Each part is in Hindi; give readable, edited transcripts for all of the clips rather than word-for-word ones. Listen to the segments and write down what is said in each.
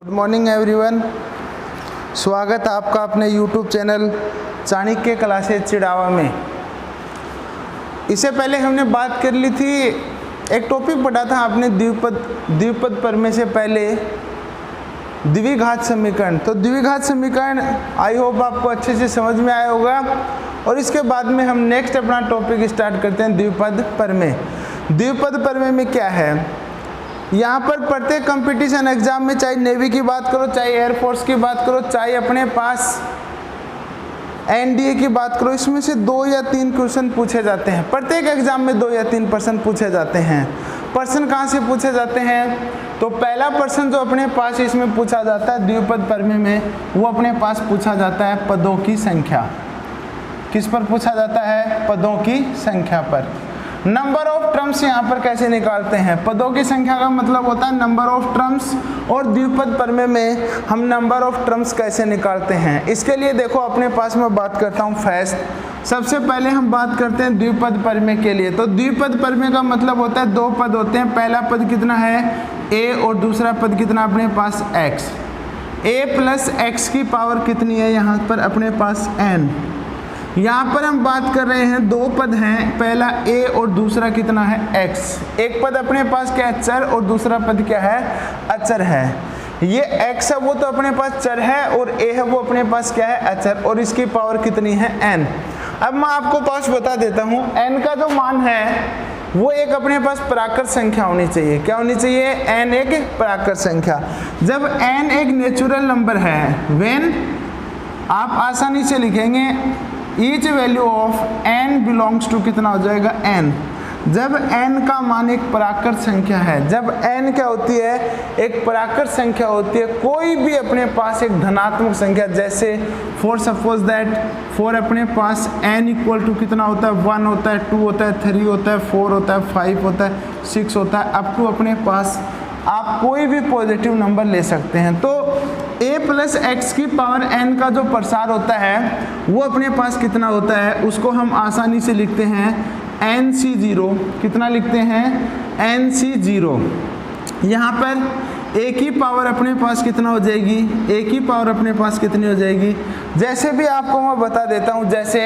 गुड मॉर्निंग एवरीवन, स्वागत है आपका अपने YouTube channel Chanakya classes Chirawa में। इससे पहले हमने बात कर ली थी, एक टॉपिक पढ़ा था आपने द्विपद प्रमेय से पहले द्विघात समीकरण। तो द्विघात समीकरण आई होप आपको अच्छे से समझ में आया होगा। और इसके बाद में हम नेक्स्ट अपना टॉपिक स्टार्ट करते हैं द्विपद प्रमेय। द्विपद प्रमेय में क्या है, यहाँ पर प्रत्येक कंपटीशन एग्जाम में, चाहे नेवी की बात करो, चाहे एयरफोर्स की बात करो, चाहे अपने पास एनडीए की बात करो, इसमें से 2 या 3 क्वेश्चन पूछे जाते हैं। प्रत्येक एग्जाम में 2 या 3 प्रश्न पूछे जाते हैं। प्रश्न कहाँ से पूछे जाते हैं? तो पहला प्रश्न जो अपने पास इसमें पूछा जाता है द्विपद प्रमेय में, वो अपने पास पूछा जाता है पदों की संख्या। किस पर पूछा जाता है? पदों की संख्या पर। नंबर ऑफ टर्म्स यहाँ पर कैसे निकालते हैं? पदों की संख्या का मतलब होता है नंबर ऑफ टर्म्स, और द्विपद प्रमेय में हम नंबर ऑफ टर्म्स कैसे निकालते हैं। इसके लिए देखो अपने पास मैं बात करता हूँ फर्स्ट। सबसे पहले हम बात करते हैं द्विपद प्रमेय के लिए। तो द्विपद प्रमेय का मतलब होता है 2 पद होते हैं। पहला पद कितना है? a, और दूसरा पद कितना अपने पास x। a प्लस x की पावर कितनी है यहाँ पर अपने पास n। यहाँ पर हम बात कर रहे हैं 2 पद हैं, पहला a और दूसरा कितना है x। एक पद अपने पास क्या है? चर, और दूसरा पद क्या है? अचर है। ये x है वो तो अपने पास चर है, और a है वो अपने पास क्या है? अचर, और इसकी पावर कितनी है? n। अब मैं आपको पास बता देता हूँ, n का जो मान है वो एक अपने पास प्राकृत संख्या होनी चाहिए। क्या होनी चाहिए? n एक प्राकृत संख्या। जब n एक नेचुरल नंबर है, व्हेन आप आसानी से लिखेंगे each value of n belongs to कितना हो जाएगा? n। जब n का मान एक प्राकृत संख्या है, जब n क्या होती है? एक प्राकृत संख्या होती है। कोई भी अपने पास एक धनात्मक संख्या, जैसे फॉर सपोज दैट फॉर अपने पास n इक्वल टू कितना होता है? 1 होता है, 2 होता है, 3 होता है, 4 होता है, 5 होता है, 6 होता है, अप टू अपने पास आप कोई भी पॉजिटिव नंबर ले सकते हैं। तो a प्लस एक्स की पावर n का जो प्रसार होता है वो अपने पास कितना होता है? उसको हम आसानी से लिखते हैं nc0। कितना लिखते हैं? nc0। यहाँ पर a की पावर अपने पास कितना हो जाएगी? a की पावर अपने पास कितनी हो जाएगी? जैसे भी आपको मैं बता देता हूँ, जैसे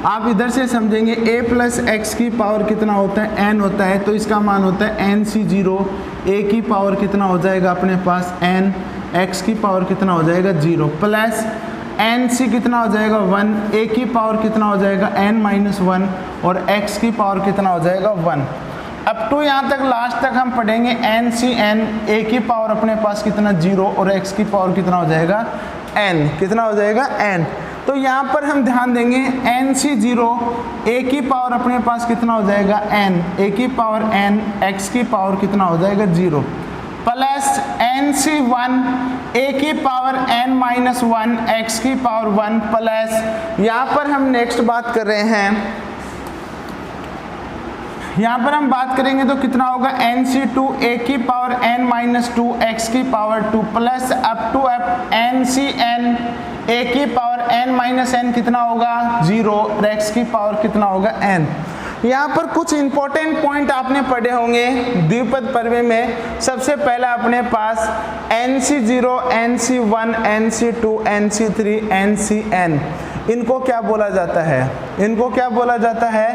आप इधर से समझेंगे a प्लस एक्स की पावर कितना होता है? n होता है, तो इसका मान होता है nc0। a की पावर कितना हो जाएगा अपने पास? n। x की पावर कितना हो जाएगा? 0 प्लस nc कितना हो जाएगा? 1। a की पावर कितना हो जाएगा? n माइनस 1, और x की पावर कितना हो जाएगा? 1। अप टू यहाँ तक लास्ट तक हम पढ़ेंगे ncn। a की पावर अपने पास कितना? 0, और x की पावर कितना हो जाएगा? n। कितना हो जाएगा? n। तो यहाँ पर हम ध्यान देंगे nc0, a की पावर अपने पास कितना हो जाएगा? n। a की पावर n, x की पावर कितना हो जाएगा? 0 प्लस nc1, a की पावर n माइनस 1, x की पावर 1, प्लस यहाँ पर हम नेक्स्ट बात कर रहे हैं, यहाँ पर हम बात करेंगे तो कितना होगा? nc2, a की पावर n माइनस 2, x की power 2, plus up to ncn, a की पावर n माइनस n कितना होगा? 0, और x की पावर कितना होगा? n। यहाँ पर कुछ इंपॉर्टेंट पॉइंट आपने पढ़े होंगे द्विपद प्रमेय में। सबसे पहला अपने पास nc0, nc1, nc2, nc3, ncn। इनको क्या बोला जाता है? इनको क्या बोला जाता है?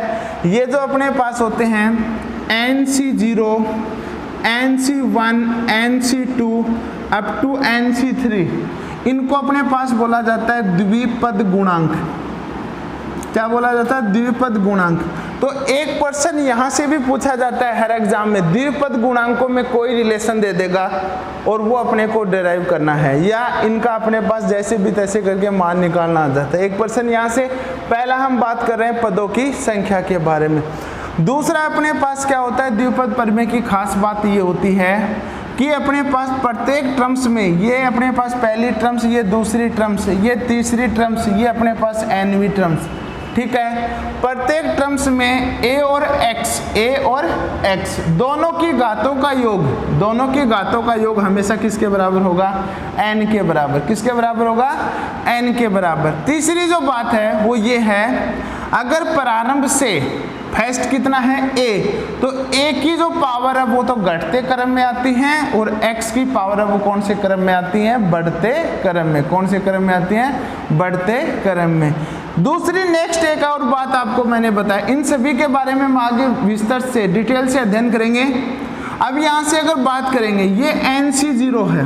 ये जो अपने पास होते हैं nc0, nc1, nc2 up to nc3, इनको अपने पास बोला जाता है द्विपद गुणांक। क्या बोला जाता है? द्विपद गुणांक। तो एक पर्सन यहाँ से भी पूछा जाता है हर एग्जाम में, द्विपद गुणांकों में कोई रिलेशन दे देगा और वो अपने को डिराइव करना है, या इनका अपने पास जैसे भी तैसे करके मान निकालना आ जाता है। एक पर्सन यहाँ से, पहला हम बात कर रहे हैं पदों की संख्या के बारे में। दूसरा अपने पास क्या होता है द्विपद प्रमेय की खास बात ये होती है कि अपने पास प्रत्येक टर्म्स में, ये अपने पास पहली टर्म्स, ये दूसरी टर्म्स, ये तीसरी टर्म्स, ये अपने पास nवीं टर्म्स, ठीक है। प्रत्येक टर्म्स में a और x दोनों की घातों का योग, दोनों की घातों का योग हमेशा किसके बराबर होगा? n के बराबर। किसके बराबर होगा? n के बराबर। तीसरी जो बात है वो ये है, अगर प्रारंभ से फर्स्ट कितना है a, तो a की जो पावर है वो तो घटते क्रम में आती है और x की पावर है वो कौन से क्रम में आती है, बढ़ते क्रम में। कौन से क्रम में आती है, बढ़ते क्रम में। दूसरी नेक्स्ट एक और बात आपको मैंने बताया, इन सभी के बारे में हम आगे विस्तार से डिटेल से अध्ययन करेंगे। अब यहाँ से अगर बात करेंगे, ये NC0 है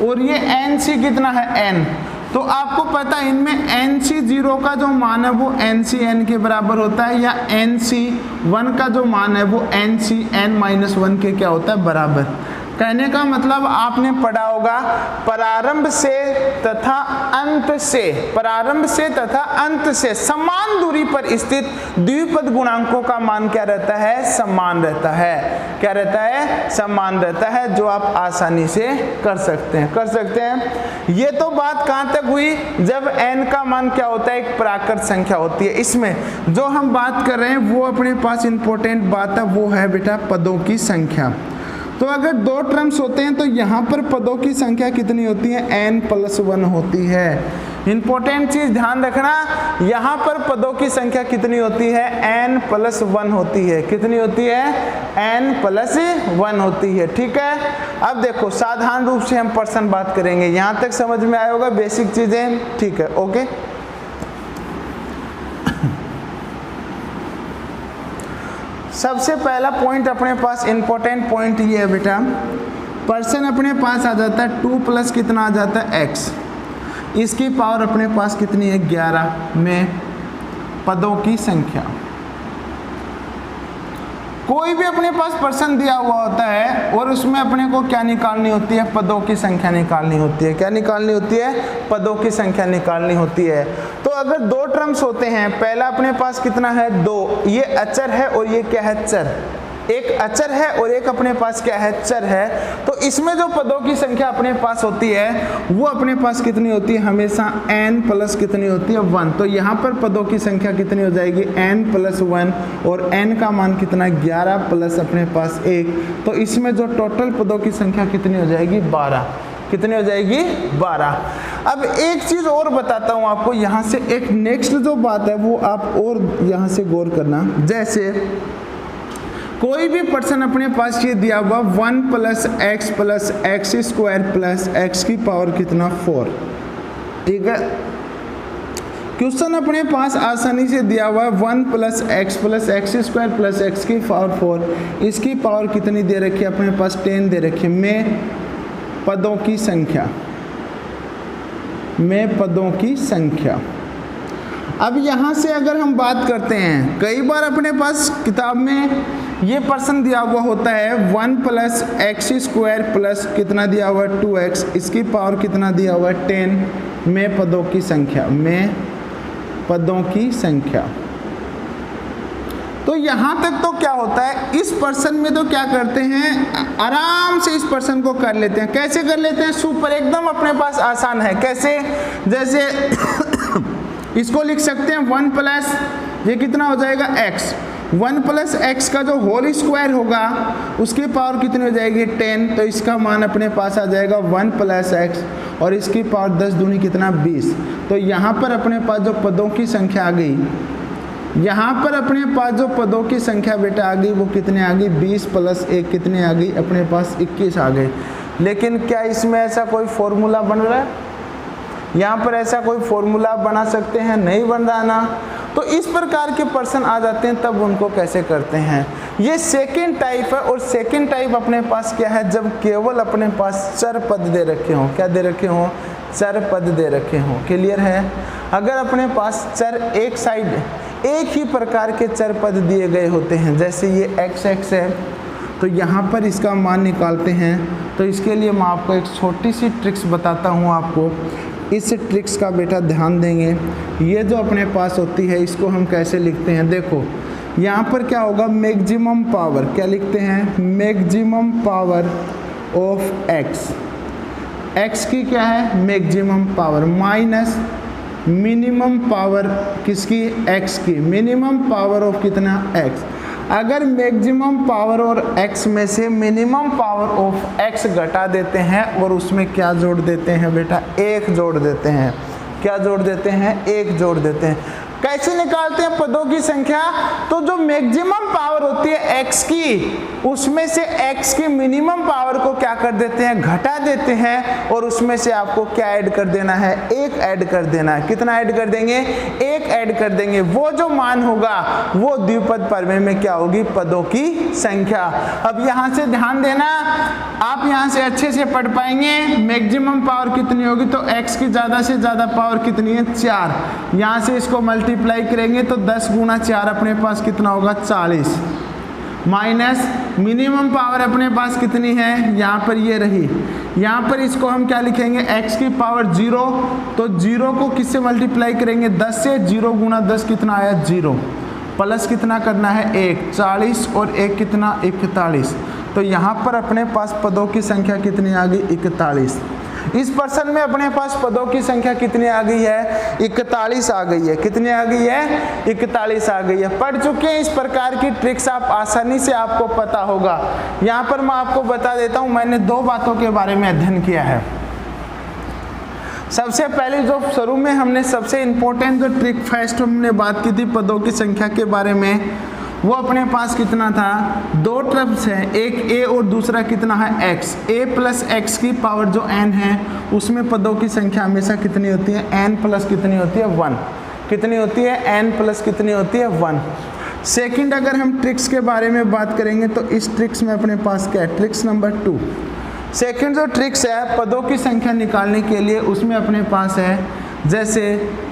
और ये NC कितना है n, तो आपको पता है इनमें NC0 का जो मान है वो NCn के बराबर होता है, या NC1 का जो मान है वो NCn-1 के क्या होता है, बराबर। कहने का मतलब आपने पढ़ा होगा प्रारंभ से तथा अंत से, प्रारंभ से तथा अंत से समान दूरी पर स्थित द्विपद गुणांकों का मान क्या रहता है, समान रहता है। क्या रहता है, समान रहता है, जो आप आसानी से कर सकते हैं। ये तो बात कहाँ तक हुई, जब n का मान क्या होता है, एक प्राकृत संख्या होती है। इसमें जो हम बात कर रहे हैं वो अपने पास इंपॉर्टेंट बात है, वो है बेटा पदों की संख्या। तो अगर दो टर्म्स होते हैं तो यहाँ पर पदों की संख्या कितनी होती है, n+1 होती है। इंपॉर्टेंट चीज ध्यान रखना, यहाँ पर पदों की संख्या कितनी होती है, n+1 होती है। कितनी होती है, n+1 होती है। ठीक है, अब देखो साधारण रूप से हम पर्सन बात करेंगे, यहाँ तक समझ में आया होगा बेसिक चीजें। ठीक है, ओके। सबसे पहला पॉइंट अपने पास इंपॉर्टेंट पॉइंट ये है बेटा, पर्सन अपने पास आ जाता है 2 प्लस कितना आ जाता है x, इसकी पावर अपने पास कितनी है 11 में पदों की संख्या। कोई भी अपने पास पर्सन दिया हुआ होता है और उसमें अपने को क्या निकालनी होती है, पदों की संख्या निकालनी होती है। क्या निकालनी होती है, पदों की संख्या निकालनी होती है। तो अगर दो टर्म्स होते हैं, पहला अपने पास कितना है 2, ये अचर है और ये क्या है, चर। एक अचर है और एक अपने पास क्या है, चर है। तो इसमें जो पदों की संख्या अपने पास होती है वो अपने पास कितनी होती है, हमेशा n प्लस कितनी होती है 1। तो यहाँ पर पदों की संख्या कितनी हो जाएगी, n+1, और n का मान कितना 11 प्लस अपने पास 1। तो इसमें जो टोटल पदों की संख्या कितनी हो जाएगी, 12। कितनी हो जाएगी, 12। अब एक चीज और बताता हूँ आपको, यहाँ से एक नेक्स्ट जो बात है वो आप और यहाँ से गौर करना। जैसे कोई भी पर्सन अपने पास ये दिया हुआ 1 + x + x² प्लस x की पावर कितना 4। ठीक है, क्वेश्चन अपने पास आसानी से दिया हुआ है 1 + x + x² प्लस x की पावर 4, इसकी पावर कितनी दे रखी है अपने पास 10 दे रखी है, में पदों की संख्या, में पदों की संख्या। अब यहाँ से अगर हम बात करते हैं, कई बार अपने पास किताब में ये पर्सन दिया हुआ होता है 1 + x² प्लस कितना दिया हुआ है 2x, इसकी पावर कितना दिया हुआ है 10, में पदों की संख्या, में पदों की संख्या। तो यहाँ तक तो क्या होता है, इस पर्सन में तो क्या करते हैं, आराम से इस पर्सन को कर लेते हैं। कैसे कर लेते हैं, सुपर, एकदम अपने पास आसान है। कैसे, जैसे इसको लिख सकते हैं 1 प्लस ये कितना हो जाएगा x, 1 + x का जो होल स्क्वायर होगा उसकी पावर कितनी हो जाएगी 10। तो इसका मान अपने पास आ जाएगा 1 + x और इसकी पावर 10 दूनी कितना 20। तो यहाँ पर अपने पास जो पदों की संख्या आ गई, यहाँ पर अपने पास जो पदों की संख्या बेटा आ गई वो कितने आ गई, 20 + 1 कितने आ गई अपने पास 21 आ गई। लेकिन क्या इसमें ऐसा कोई फॉर्मूला बन रहा है, यहाँ पर ऐसा कोई फॉर्मूला बना सकते हैं, नहीं बन रहा ना। तो इस प्रकार के पर्सन आ जाते हैं, तब उनको कैसे करते हैं, ये सेकंड टाइप है। और सेकंड टाइप अपने पास क्या है, जब केवल अपने पास चर पद दे रखे हों, क्या दे रखे हों, चर पद दे रखे हों। क्लियर है, अगर अपने पास चर एक साइड एक ही प्रकार के चर पद दिए गए होते हैं, जैसे ये x है तो यहाँ पर इसका मान निकालते हैं। तो इसके लिए मैं आपको एक छोटी सी ट्रिक्स बताता हूँ, आपको इस ट्रिक्स का बेटा ध्यान देंगे। ये जो अपने पास होती है इसको हम कैसे लिखते हैं, देखो यहाँ पर क्या होगा, मैक्सिमम पावर, क्या लिखते हैं, मैक्सिमम पावर ऑफ x की क्या है maximum power, minus minimum power किसकी, x की, मिनिमम पावर ऑफ कितना x। अगर मैक्सिमम पावर और x में से मिनिमम पावर ऑफ x घटा देते हैं और उसमें क्या जोड़ देते हैं बेटा, 1 जोड़ देते हैं। क्या जोड़ देते हैं, 1 जोड़ देते हैं। कैसे निकालते हैं पदों की संख्या? तो जो मैक्सिमम पावर होती है x की, उसमें से x की मिनिमम पावर को क्या कर देते हैं, घटा देते हैं, और उसमें से आपको क्या ऐड कर देना है, 1 ऐड कर देना है। कितना ऐड कर देंगे, 1 ऐड कर देंगे। वो जो मान होगा वो द्विपद प्रमेय में क्या होगी, पदों की संख्या। अब यहां से ध्यान देना, आप यहां से अच्छे से पढ़ पाएंगे। मैक्सिमम पावर कितनी होगी, तो x की ज्यादा से ज्यादा पावर कितनी है, 4। यहां से इसको मल्टीप्लाई करेंगे तो 10 गुना 4 अपने पास कितना होगा, 40, माइनस मिनिमम पावर अपने पास कितनी है, यहाँ पर ये रही। यहाँ पर इसको हम क्या लिखेंगे, x की पावर 0, तो 0 को किससे मल्टीप्लाई करेंगे, 10 से। 0 गुना 10 कितना आया, 0, प्लस कितना करना है, 1, 40 और 1 कितना, 41। तो यहाँ पर अपने पास पदों की संख्या कितनी आ गई, 41। इस पर्सन में अपने पास पदों की संख्या कितनी आ गई है, 41 आ गई है। कितनी आ गई है, 41 आ गई है। पढ़ चुके हैं इस प्रकार की ट्रिक्स, आप आसानी से आपको पता होगा। यहाँ पर मैं आपको बता देता हूँ, मैंने 2 बातों के बारे में अध्ययन किया है। सबसे पहले जो शुरू में हमने सबसे इंपॉर्टेंट जो ट्रिक फर्स्ट हमने बात की थी पदों की संख्या के बारे में, वो अपने पास कितना था, 2 टर्म्स है, एक a और दूसरा कितना है, x। a प्लस x की पावर जो n है, उसमें पदों की संख्या हमेशा कितनी होती है, n प्लस कितनी होती है, 1। कितनी होती है, n प्लस कितनी होती है, 1। सेकंड अगर हम ट्रिक्स के बारे में बात करेंगे तो इस ट्रिक्स में अपने पास क्या है, ट्रिक्स नंबर 2। सेकंड जो ट्रिक्स है पदों की संख्या निकालने के लिए, उसमें अपने पास है, जैसे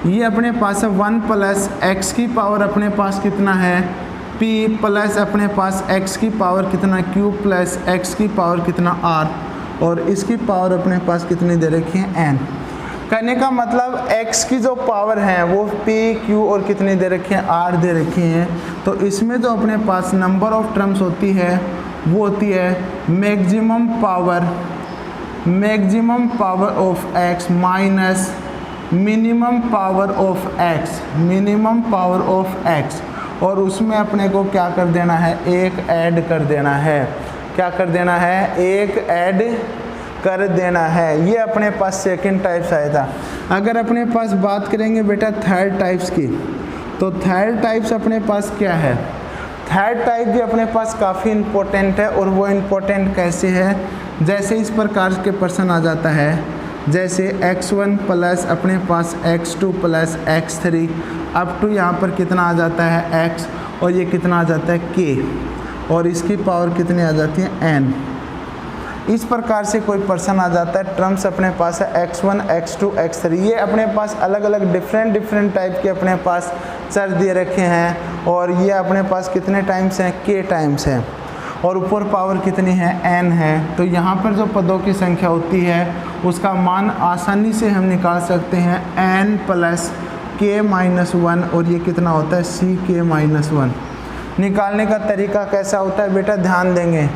ये अपने पास है 1 प्लस x की पावर अपने पास कितना है, p प्लस अपने पास x की पावर कितना, q प्लस x की पावर कितना, r, और इसकी पावर अपने पास कितनी दे रखी है, n। कहने का मतलब x की जो पावर है वो p, q और कितनी दे रखी है, r दे रखी हैं। तो इसमें जो अपने पास नंबर ऑफ टर्म्स होती है वो होती है maximum power of x minus minimum power of x, और उसमें अपने को क्या कर देना है, 1 ऐड कर देना है। क्या कर देना है, 1 ऐड कर देना है। ये अपने पास सेकंड टाइप्स आया था। अगर अपने पास बात करेंगे बेटा थर्ड टाइप्स की, तो थर्ड टाइप्स अपने पास क्या है, थर्ड टाइप भी अपने पास काफ़ी इम्पोर्टेंट है। और वो इम्पोर्टेंट कैसे है, जैसे इस प्रकार के पर्सन आ जाता है, जैसे x1 प्लस अपने पास x2 plus x3 up to यहाँ पर कितना आ जाता है x, और ये कितना आ जाता है k, और इसकी पावर कितनी आ जाती है n। इस प्रकार से कोई पर्सन आ जाता है। टर्म्स अपने पास है x1, x2, x3। ये अपने पास अलग अलग डिफरेंट टाइप के अपने पास चर दिए रखे हैं, और ये अपने पास कितने टाइम्स हैं, k टाइम्स हैं, और ऊपर पावर कितनी है, n है। तो यहाँ पर जो पदों की संख्या होती है उसका मान आसानी से हम निकाल सकते हैं n प्लस k माइनस 1, और ये कितना होता है, ck माइनस 1। निकालने का तरीका कैसा होता है बेटा, ध्यान देंगे।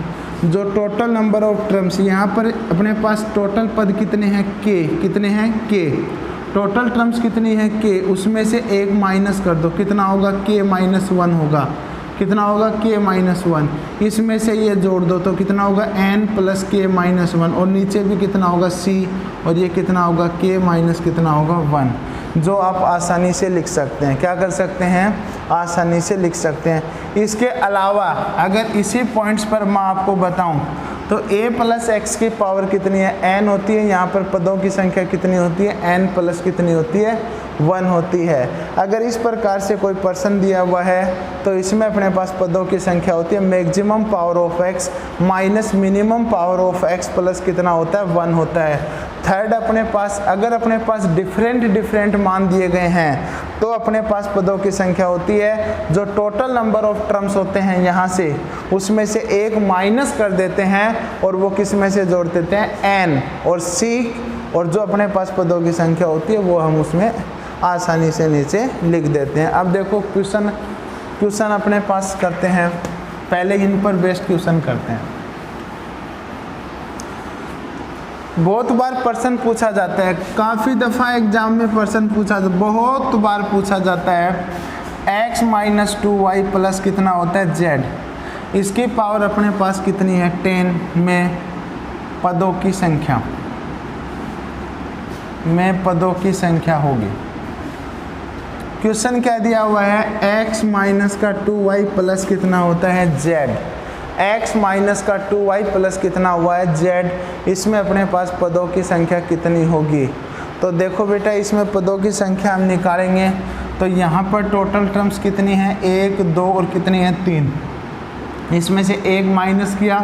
जो टोटल नंबर ऑफ टर्म्स, यहाँ पर अपने पास टोटल पद कितने हैं, k, कितने हैं, k। टोटल टर्म्स कितनी है, k, उसमें से 1 माइनस कर दो, कितना होगा, k माइनस 1 होगा। कितना होगा, k माइनस 1। इसमें से ये जोड़ दो तो कितना होगा, n प्लस k माइनस 1, और नीचे भी कितना होगा, c, और ये कितना होगा, k माइनस कितना होगा, 1, जो आप आसानी से लिख सकते हैं। क्या कर सकते हैं, आसानी से लिख सकते हैं। इसके अलावा अगर इसी पॉइंट्स पर मैं आपको बताऊं तो a प्लस एक्स की पावर कितनी है, n होती है। यहाँ पर पदों की संख्या कितनी होती है, n प्लस कितनी होती है, 1 होती है। अगर इस प्रकार से कोई पर्सन दिया हुआ है तो इसमें अपने पास पदों की संख्या होती है maximum power of x minus minimum power of x plus कितना होता है, 1 होता है। थर्ड अपने पास अगर अपने पास डिफरेंट मान दिए गए हैं तो अपने पास पदों की संख्या होती है, जो टोटल नंबर ऑफ टर्म्स होते हैं यहाँ से उसमें से 1 माइनस कर देते हैं और वो किस में से जोड़ देते हैं, n और c, और जो अपने पास पदों की संख्या होती है वो हम उसमें आसानी से नीचे लिख देते हैं। अब देखो क्वेश्चन अपने पास करते हैं, पहले इन पर बेस्ड क्वेश्चन करते हैं। बहुत बार प्रश्न पूछा जाता है, काफ़ी दफ़ा एग्जाम में प्रश्न बहुत बार पूछा जाता है, x माइनस 2y प्लस कितना होता है, z। इसकी पावर अपने पास कितनी है, 10 में पदों की संख्या होगी। क्वेश्चन क्या दिया हुआ है, x माइनस का 2y प्लस कितना होता है z, x माइनस का 2y प्लस कितना हुआ है z, इसमें अपने पास पदों की संख्या कितनी होगी। तो देखो बेटा इसमें पदों की संख्या हम निकालेंगे तो यहाँ पर टोटल टर्म्स कितनी है, 1 2 और कितनी है 3। इसमें से 1 माइनस किया,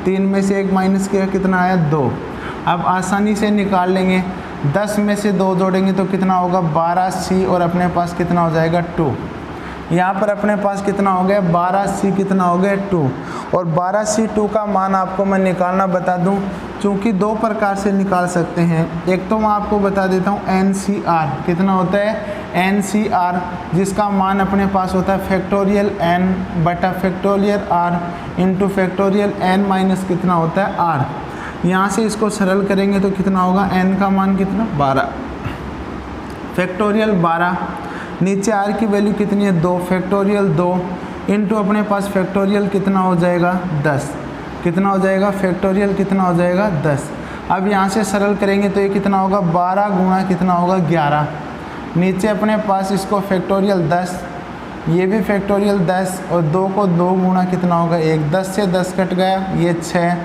3 में से 1 माइनस किया, कितना आया 2। अब आसानी से निकाल लेंगे, 10 में से 2 जोड़ेंगे तो कितना होगा 12c और अपने पास कितना हो जाएगा 2। यहाँ पर अपने पास कितना हो गया 12c, कितना हो गया 2। और 12c 2 का मान आपको मैं निकालना बता दूँ, चूँकि 2 प्रकार से निकाल सकते हैं। एक तो मैं आपको बता देता हूँ NCR कितना होता है, NCR जिसका मान अपने पास होता है फैक्टोरियल n बटा factorial r into factorial n minus कितना होता है r। यहाँ से इसको सरल करेंगे तो कितना होगा, n का मान कितना 12 फैक्टोरियल 12, नीचे r की वैल्यू कितनी है 2 फैक्टोरियल 2 इंटू अपने पास फैक्टोरियल कितना हो जाएगा 10, कितना हो जाएगा फैक्टोरियल कितना हो जाएगा 10। अब यहाँ से सरल करेंगे तो ये कितना होगा 12 गुणा कितना होगा 11, नीचे अपने पास इसको फैक्टोरियल 10, ये भी फैक्टोरियल 10 और 2 को 2 गुणा कितना होगा 1, 10 से 10 कट गया, ये 6,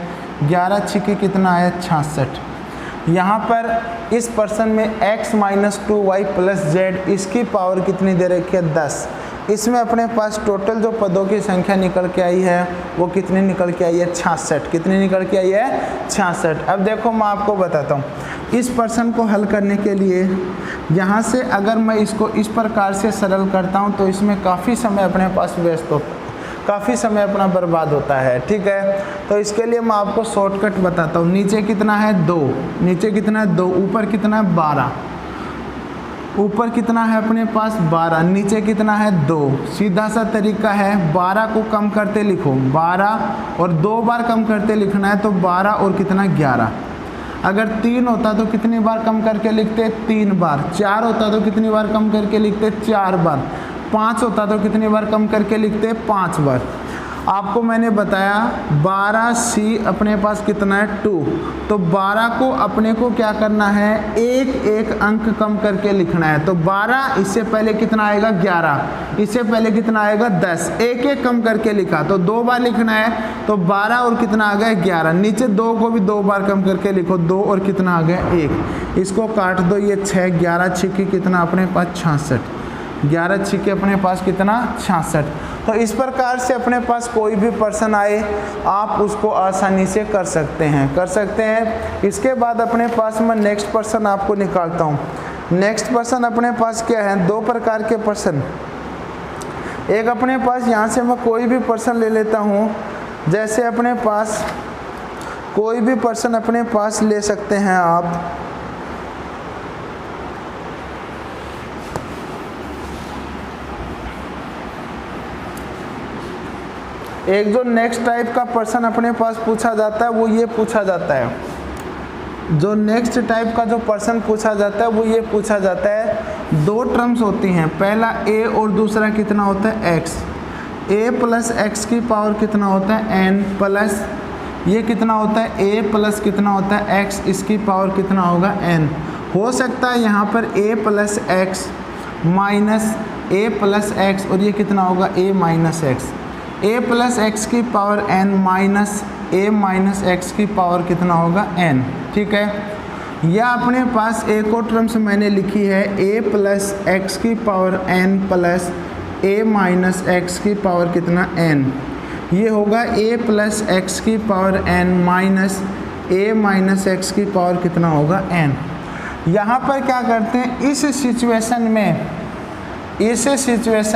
11 छिके कितना आया 66। यहाँ पर इस पर्सन में x minus 2y plus z, इसकी पावर कितनी दे रखी है 10। इसमें अपने पास टोटल जो पदों की संख्या निकल के आई है वो कितनी निकल के आई है 66। कितनी निकल के आई है 66। अब देखो मैं आपको बताता हूँ, इस पर्सन को हल करने के लिए यहाँ से अगर मैं इसको इस प्रकार से सरल करता हूँ तो इसमें काफ़ी समय अपने पास व्यस्त होता, काफ़ी समय अपना बर्बाद होता है, ठीक है। तो इसके लिए मैं आपको शॉर्टकट बताता हूँ। नीचे कितना है 2, नीचे कितना है 2, ऊपर कितना है 12, ऊपर कितना है अपने पास 12, नीचे कितना है 2। सीधा सा तरीका है 12 को कम करते लिखो 12 और 2 बार कम करते लिखना है तो 12 और कितना 11। अगर 3 होता तो कितनी बार कम करके लिखते 3 बार, 4 होता तो कितनी बार कम करके लिखते 4 बार, 5 होता तो कितनी बार कम करके लिखते 5 बार। आपको मैंने बताया 12c अपने पास कितना है 2, तो 12 को अपने को क्या करना है, एक एक अंक कम करके लिखना है। तो 12 इससे पहले कितना आएगा 11, इससे पहले कितना आएगा 10, एक एक कम करके लिखा तो 2 बार लिखना है। तो 12 और कितना आ गया 11, नीचे 2 को भी 2 बार कम करके लिखो 2 और कितना आ गया 1, इसको काट दो, ये 6, 11 छिके कितना अपने पास 66, 11 छिके अपने पास कितना 66। तो इस प्रकार से अपने पास कोई भी पर्सन आए आप उसको आसानी से कर सकते हैं। इसके बाद अपने पास मैं नेक्स्ट पर्सन आपको निकालता हूँ। नेक्स्ट पर्सन अपने पास क्या है, 2 प्रकार के पर्सन। एक अपने पास यहाँ से मैं कोई भी पर्सन ले लेता हूँ, जैसे अपने पास कोई भी पर्सन अपने पास ले सकते हैं आप। एक जो नेक्स्ट टाइप का पर्सन अपने पास पूछा जाता है वो ये पूछा जाता है, जो नेक्स्ट टाइप का जो पर्सन पूछा जाता है वो ये पूछा जाता है, 2 टर्म्स होती हैं, पहला a और दूसरा कितना होता है x, a प्लस एक्स की पावर कितना होता है n प्लस ये कितना होता है a प्लस कितना होता है x, इसकी पावर कितना होगा n। हो सकता है यहाँ पर a plus x minus a plus x और ये कितना होगा a minus x, a plus x की power n minus a minus x की पावर कितना होगा n, ठीक है। या अपने पास एक और टर्म्स मैंने लिखी है a प्लस एक्स की power n plus a minus x की पावर कितना n, ये होगा a प्लस एक्स की power n minus a minus x की पावर कितना होगा n। यहाँ पर क्या करते हैं, इस सिचुएशन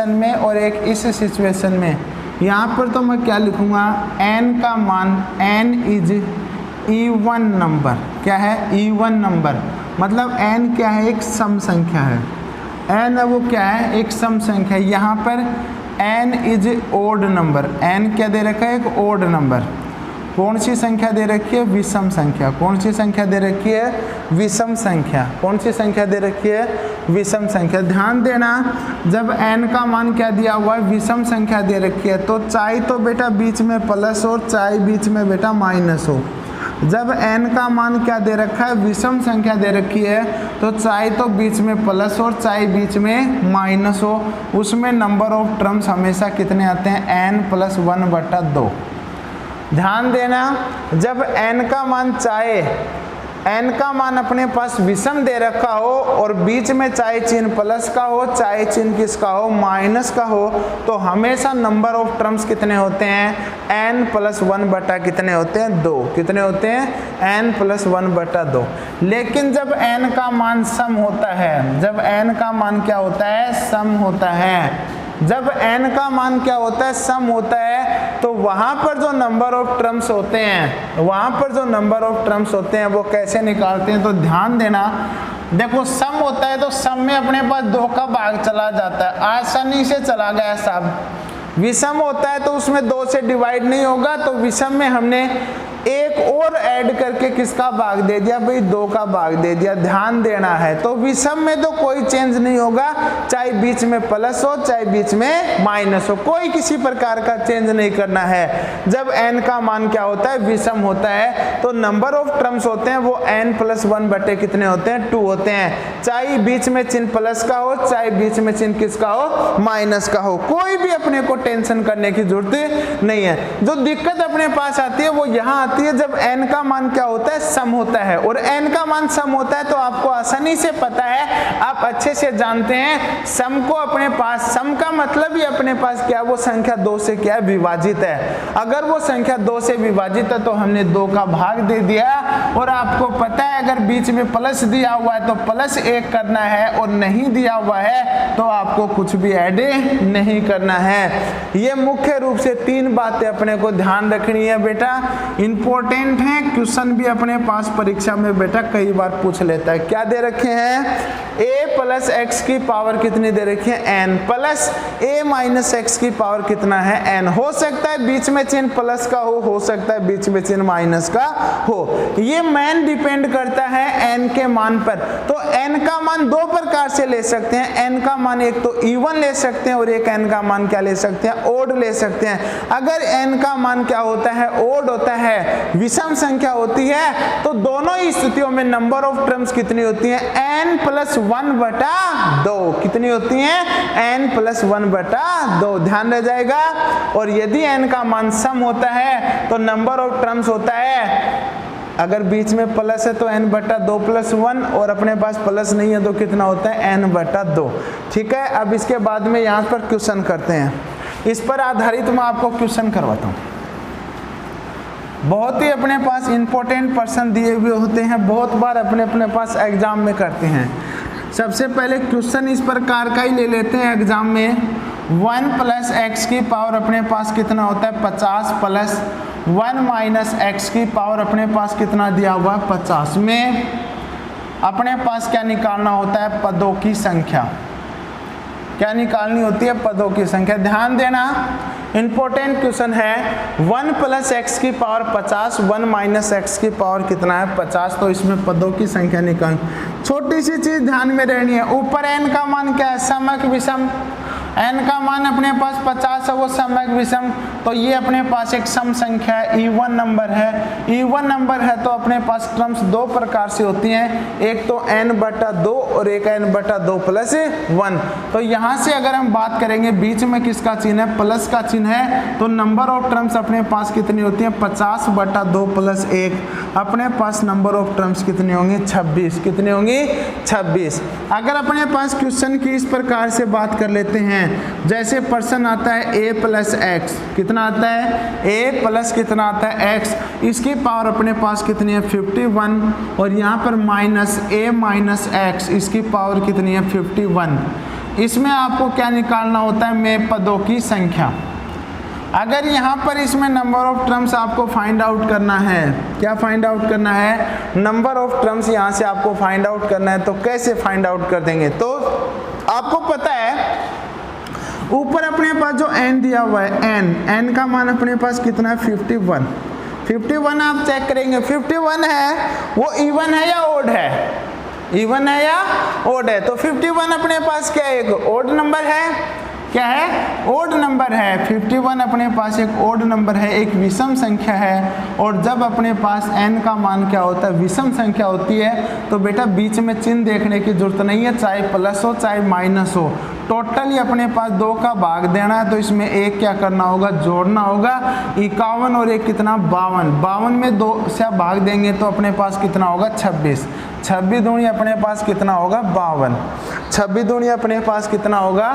में और एक इस सिचुएशन में, यहाँ पर तो मैं क्या लिखूँगा, n का मान n इज इवन नंबर। क्या है, इवन नंबर, मतलब n क्या है, एक सम संख्या है। n है वो क्या है, एक सम संख्या है। यहाँ पर n is odd number, n क्या दे रखा है, एक ओड नंबर। कौन सी संख्या दे रखी है, विषम संख्या। कौन सी संख्या दे रखी है, विषम संख्या। कौन सी संख्या दे रखी है, विषम संख्या। ध्यान देना, जब n का मान क्या दिया हुआ है, विषम संख्या दे रखी है, तो चाहे तो बेटा बीच में प्लस हो, चाहे बीच में बेटा माइनस हो। जब n का मान क्या दे रखा है, विषम संख्या दे रखी है, तो चाहे तो बीच में प्लस और चाहे बीच में माइनस हो, उसमें नंबर ऑफ टर्म्स हमेशा कितने आते हैं, n+1/2। ध्यान देना, जब n का मान चाहे n का मान अपने पास विषम दे रखा हो और बीच में चाहे चिन्ह प्लस का हो चाहे चिन्ह किसका हो, माइनस का हो, तो हमेशा नंबर ऑफ टर्म्स कितने होते हैं, n+1 कितने होते हैं, 2। कितने होते हैं, n+1/2। लेकिन जब n का मान सम होता है, जब n का मान क्या होता है, सम होता है, जब n का मान क्या होता है, सम होता है, तो वहां पर जो नंबर ऑफ टर्म्स होते हैं, वहां पर जो नंबर ऑफ टर्म्स होते हैं वो कैसे निकालते हैं, तो ध्यान देना। देखो सम होता है तो सम में अपने पास 2 का भाग चला जाता है, आसानी से चला गया सब। विषम होता है तो उसमें 2 से डिवाइड नहीं होगा, तो विषम में हमने एक और ऐड करके किसका भाग दे दिया भाई, 2 का भाग दे दिया। ध्यान देना है, तो विषम में तो कोई चेंज नहीं होगा, चाहे बीच में प्लस हो चाहे बीच में माइनस हो, कोई किसी प्रकार का चेंज नहीं करना है। जब n का मान क्या होता है, विषम होता है, तो नंबर ऑफ टर्म्स होते हैं वो n+1 कितने होते हैं, 2 होते हैं। चाहे बीच में चिन्ह प्लस का हो चाहे बीच में चिन्ह किसका हो, माइनस का हो, कोई भी अपने को टेंशन करने की जरूरत नहीं है। जो दिक्कत अपने पास आती है वो यहाँ आती है जब n का मान क्या होता है, सम होता है, और n का मान सम होता है तो आपको आसानी से पता है, आप अच्छे से जानते हैं सम को अपने पास, सम का मतलब ही अपने पास क्या, वो संख्या 2 से क्या है, विभाजित है। अगर वो संख्या 2 से विभाजित है तो हमने 2 का भाग दे दिया, और आपको पता है अगर बीच में प्लस दिया हुआ है तो +1 करना है, और नहीं दिया हुआ है तो आपको कुछ भी ऐड नहीं करना है। ये मुख्य रूप से 3 बातें अपने को ध्यान रखनी है बेटा, इंपॉर्टेंट है, क्वेश्चन भी अपने पास परीक्षा में बेटा कई बार पूछ लेता है। क्या दे रखे हैं, a+x की पावर कितनी दे रखी है, n, प्लस a-x की पावर कितना है, n। हो सकता है बीच में चिन्ह प्लस का हो सकता है बीच में चिन्ह माइनस का हो, ये मेन डिपेंड करता है n के मान पर। तो n का मान 2 प्रकार से ले सकते हैं, n का मान एक तो इवन ले सकते हैं और एक n का मान क्या ले सकते हैं, ओड ले सकते हैं। अगर n का मान क्या होता है, ओड होता है, विषम संख्या होती है, तो दोनों ही स्थितियों में नंबर ऑफ टर्म्स कितनी होती है, n+1/2। कितनी होती है, n+1/2, ध्यान रह जाएगा। और यदि n का मान सम होता है तो नंबर ऑफ टर्म्स होता है, अगर बीच में प्लस है तो n/2+1, और अपने पास प्लस नहीं है तो कितना होता है, n/2। ठीक है, अब इसके बाद में यहाँ पर क्वेश्चन करते हैं, इस पर आधारित मैं आपको क्वेश्चन करवाता हूँ। बहुत ही अपने पास इंपॉर्टेंट प्रश्न दिए हुए होते हैं, बहुत बार अपने पास एग्जाम में करते हैं। सबसे पहले क्वेश्चन इस प्रकार का ही ले लेते हैं एग्जाम में, 1+x की पावर अपने पास कितना होता है, 50, प्लस 1 - x की पावर अपने पास कितना दिया हुआ है, 50। में अपने पास क्या निकालना होता है, पदों की संख्या। क्या निकालनी होती है, पदों की संख्या। ध्यान देना, इंपॉर्टेंट क्वेश्चन है। 1+x की पावर 50, 1 - x की पावर कितना है, 50। तो इसमें पदों की संख्या निकाल, छोटी सी चीज ध्यान में रहनी है, ऊपर n का मान क्या है, समक विषम, n का मान अपने पास 50 है, वो समक विषम, तो ये अपने पास एक सम संख्या है, इवन नंबर है। इवन नंबर है तो अपने पास टर्म्स 2 प्रकार से होती हैं, एक तो n/2 और एक n/2+1। तो यहाँ से अगर हम बात करेंगे, बीच में किसका चिन्ह है, प्लस का चिन्ह है, तो नंबर ऑफ टर्म्स अपने पास कितनी होती है, 50/2+1। अपने पास नंबर ऑफ टर्म्स कितनी होंगी, 26। कितनी होंगी, 26। अगर अपने पास क्वेश्चन की इस प्रकार से बात कर लेते हैं, जैसे प्रश्न आता है a+x, कितना आता है, a प्लस कितना आता है, x, इसकी पावर अपने पास कितनी है, 51, और यहाँ पर -a - x, इसकी पावर कितनी है, 51। इसमें आपको क्या निकालना होता है, में पदों की संख्या। अगर यहाँ पर इसमें नंबर ऑफ टर्म्स आपको फाइंड आउट करना है, क्या फाइंड आउट करना है, नंबर ऑफ टर्म्स यहाँ से आपको फाइंड आउट करना है, तो कैसे फाइंड आउट कर देंगे, तो आपको पता है ऊपर अपने पास जो n दिया हुआ है, n का मान अपने पास कितना है, 51। 51 आप चेक करेंगे, 51 है वो इवन है या ओड है, इवन है या ओड है, तो 51 अपने पास क्या है, एक ओड नंबर है। क्या है, ओड नंबर है। 51 अपने पास एक ओड नंबर है, एक विषम संख्या है। और जब अपने पास n का मान क्या होता है, विषम संख्या होती है, तो बेटा बीच में चिन्ह देखने की जरूरत नहीं है, चाहे प्लस हो चाहे माइनस हो, टोटली अपने पास 2 का भाग देना है। तो इसमें एक क्या करना होगा, जोड़ना होगा। 51 और एक कितना, 52। 52 में 2 से भाग देंगे तो अपने पास कितना होगा, 26। 26 दूनी अपने पास कितना होगा, 52। 26 दूनी अपने पास कितना होगा,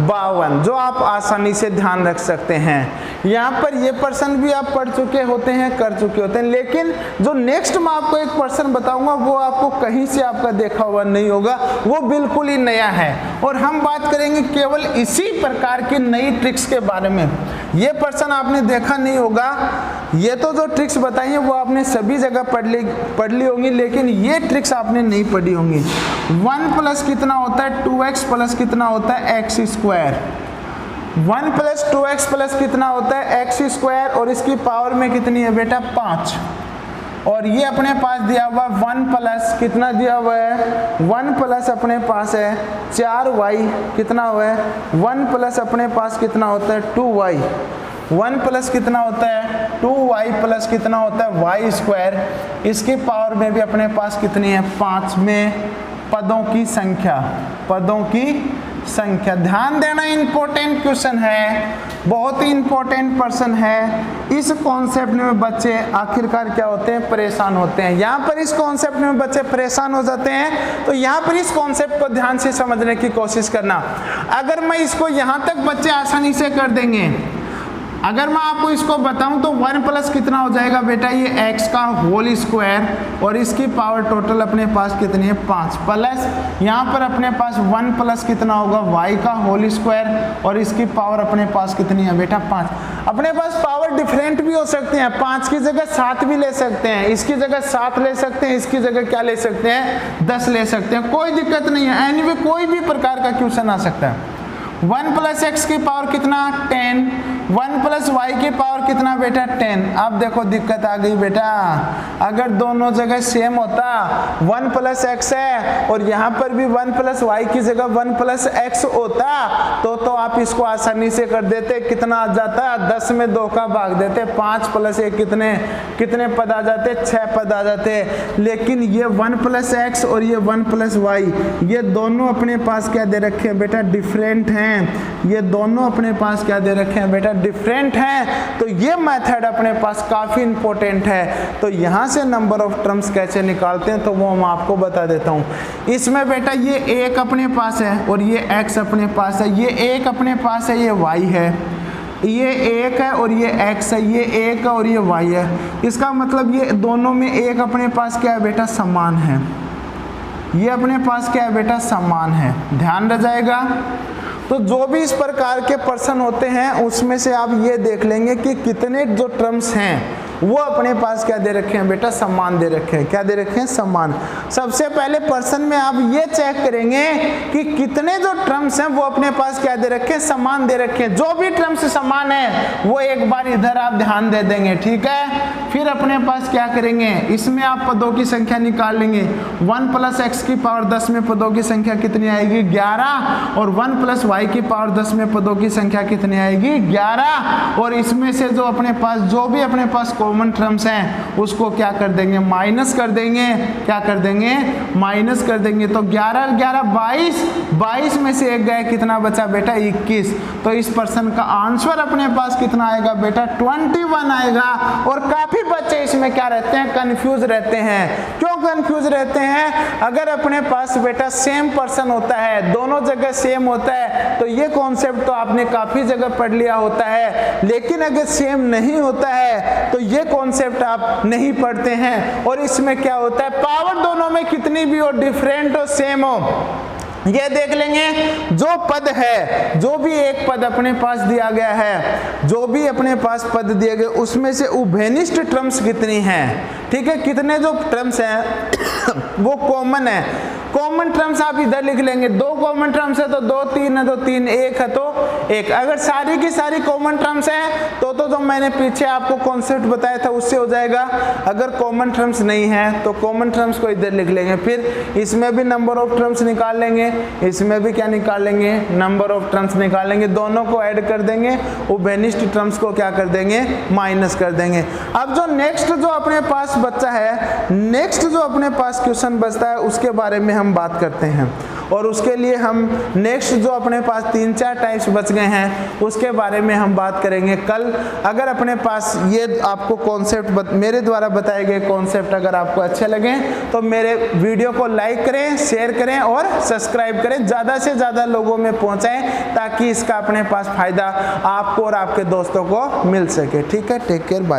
52, जो आप आसानी से ध्यान रख सकते हैं। यहाँ पर ये पर्सन भी आप पढ़ चुके होते हैं, कर चुके होते हैं, लेकिन जो नेक्स्ट मैं आपको एक पर्सन बताऊंगा वो आपको कहीं से आपका देखा हुआ नहीं होगा, वो बिल्कुल ही नया है। और हम बात करेंगे केवल इसी प्रकार की नई ट्रिक्स के बारे में। ये पर्सन आपने देखा नहीं होगा, ये तो जो ट्रिक्स बताई है वो आपने सभी जगह पढ़ ली होंगी, लेकिन ये ट्रिक्स आपने नहीं पढ़ी होंगी। 1 प्लस कितना होता है, 2x प्लस कितना होता है, x square. 1 plus 2x plus कितना होता है, x स्क्वायर, और इसकी पावर में कितनी है बेटा, 5। और ये अपने पास दिया हुआ 1 प्लस कितना दिया हुआ है, 1 प्लस अपने पास है 4y, कितना हुआ है, 1 प्लस अपने पास कितना होता है, 2y। 1 प्लस कितना होता है, 2y प्लस कितना होता है, y स्क्वायर। इसकी पावर में भी अपने पास कितनी है, 5 में पदों की संख्या, पदों की संख्या। ध्यान देना, इंपॉर्टेंट क्वेश्चन है, बहुत ही इंपॉर्टेंट पर्सन है। इस कॉन्सेप्ट में बच्चे आखिरकार क्या होते हैं, परेशान होते हैं। यहाँ पर इस कॉन्सेप्ट में बच्चे परेशान हो जाते हैं, तो यहाँ पर इस कॉन्सेप्ट को ध्यान से समझने की कोशिश करना। अगर मैं इसको यहाँ तक बच्चे आसानी से कर देंगे, अगर मैं आपको इसको बताऊं तो 1 प्लस कितना हो जाएगा बेटा, ये x का होल स्क्वायर, और इसकी पावर टोटल अपने पास कितनी है, 5, प्लस यहाँ पर अपने पास 1 प्लस कितना होगा, y का होल स्क्वायर, और इसकी पावर अपने पास कितनी है बेटा, 5। अपने पास पावर डिफरेंट भी हो सकते हैं, 5 की जगह 7 भी ले सकते हैं, इसकी जगह 7 ले सकते हैं, इसकी जगह क्या ले सकते हैं, 10 ले सकते हैं, कोई दिक्कत नहीं है। एनीवे कोई भी प्रकार का क्वेश्चन आ सकता है। 1 प्लस एक्स की पावर कितना, 10। 1 प्लस वाई की पावर कितना बेटा, 10। अब देखो दिक्कत आ गई बेटा, अगर दोनों जगह सेम होता, 1 प्लस एक्स है और यहाँ पर भी 1 प्लस वाई की जगह 1 प्लस एक्स होता, तो आप इसको आसानी से कर देते। कितना आ जाता, 10 में 2 का भाग देते, 5 प्लस 1 कितने पद आ जाते, 6 पद आ जाते। लेकिन ये 1 प्लस एक्स और ये 1 प्लस वाई, ये दोनों अपने पास क्या दे रखे हैं बेटा, डिफरेंट हैं। ये दोनों अपने पास क्या दे रखे हैं बेटा, डिफरेंट हैं। तो ये मेथड अपने पास काफी इंपॉर्टेंट है। तो यहां से नंबर ऑफ टर्म्स कैसे निकालते हैं तो वो मैं आपको बता देता हूं। इसमें बेटा ये 1 अपने पास है और ये x अपने पास है, ये 1 अपने पास है, ये y है, ये 1 है और ये x है, ये 1 है और ये y है। इसका मतलब ये दोनों में 1 अपने पास क्या है बेटा, समान है। ये अपने पास क्या है बेटा, समान है। ध्यान रह जाएगा। तो जो भी इस प्रकार के पर्सन होते हैं उसमें से आप ये देख लेंगे कि कितने जो टर्म्स हैं वो अपने पास क्या दे रखे हैं बेटा, समान दे रखे हैं। क्या दे रखे हैं, समान। सबसे पहले पर्सन में आप ये चेक करेंगे कि कितने जो टर्म्स हैं वो अपने पास क्या दे रखे हैं, समान दे रखे हैं। जो भी टर्म्स समान है वो एक बार इधर आप ध्यान दे देंगे, ठीक है। फिर अपने पास क्या करेंगे, इसमें आप पदों की संख्या निकाल लेंगे। 1 प्लस एक्स की पावर 10 में पदों की संख्या कितनी आएगी, 11। और 1 प्लस वाई की पावर 10 में पदों की संख्या कितनी आएगी, 11। और इसमें से जो अपने पास जो भी अपने पास कॉमन टर्म्स हैं उसको क्या कर देंगे, माइनस कर देंगे। क्या कर देंगे, माइनस कर देंगे। तो 11 11 22, 22 में से 1 गया, कितना बचा बेटा, 21। तो इस पर्सन का आंसर अपने पास कितना आएगा बेटा, 21 आएगा। और काफी बच्चे इसमें क्या रहते हैं, कंफ्यूज रहते हैं। क्यों कंफ्यूज रहते हैं, अगर अपने पास बेटा सेम पर्सन होता है, दोनों जगह सेम होता है, तो ये कॉन्सेप्ट तो आपने काफी जगह पढ़ लिया होता है। लेकिन अगर सेम नहीं होता है तो ये कॉन्सेप्ट आप नहीं पढ़ते हैं। और इसमें क्या होता है, पावर दोनों में कितनी भी हो, डिफरेंट हो, सेम हो, ये देख लेंगे। जो पद है, जो भी एक पद अपने पास दिया गया है, जो भी अपने पास पद दिए गए उसमें से उभयनिष्ठ टर्म्स कितनी हैं, ठीक है, कितने जो टर्म्स हैं वो कॉमन है। कॉमन टर्म्स आप इधर लिख लेंगे, 2 कॉमन टर्म्स है तो 2, 3 है तो 3, 1 है तो 1। अगर सारी की सारी कॉमन टर्म्स है तो जो मैंने पीछे आपको कॉन्सेप्ट बताया था उससे हो जाएगा। अगर कॉमन टर्म्स नहीं है तो कॉमन टर्म्स को इधर लिख लेंगे, फिर इसमें भी नंबर ऑफ टर्म्स निकाल लेंगे, इसमें भी क्या निकाल लेंगे, नंबर ऑफ टर्म्स निकाल लेंगे, दोनों को ऐड कर देंगे, वो बेनिस्ट टर्म्स को क्या कर देंगे, माइनस कर देंगे। अब जो नेक्स्ट जो अपने पास बच्चा है, नेक्स्ट जो अपने पास क्वेश्चन बचता है उसके बारे में हम बात करते हैं, और उसके लिए हम नेक्स्ट जो अपने पास 3-4 टाइप्स बच गए हैं उसके बारे में हम बात करेंगे कल। अगर अपने पास ये आपको कॉन्सेप्ट मेरे द्वारा बताए गए कॉन्सेप्ट अगर आपको अच्छे लगे तो मेरे वीडियो को लाइक करें, शेयर करें और सब्सक्राइब करें, ज़्यादा से ज़्यादा लोगों में पहुंचाएं ताकि इसका अपने पास फायदा आपको और आपके दोस्तों को मिल सके। ठीक है, टेक केयर, बाय।